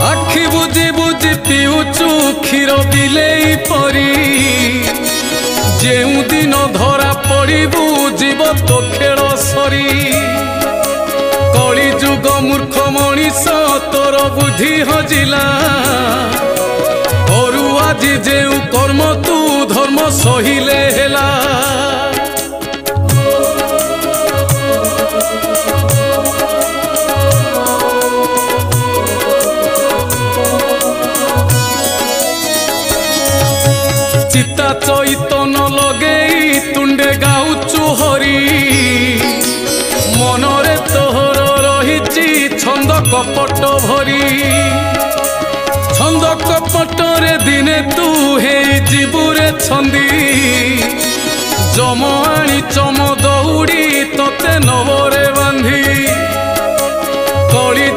आखि बुझी बुझी पिउचु क्षीर बिलेई परी जेउ दिन धरा पड़ू जीव तो खेल सरी कली जुग मूर्ख मनीष तोर बुद्धि हजिला करू आज जेउ कर्म तू धर्म सहिले हेला चिता चैतन लगे तुंडे गाउचु हरी मनरे तोहर रही छंद कपट भरी छंद कपट रे दिने तू हे जीवरे छंदी जम आनी चम दौड़ी तते नवरे बांधी कली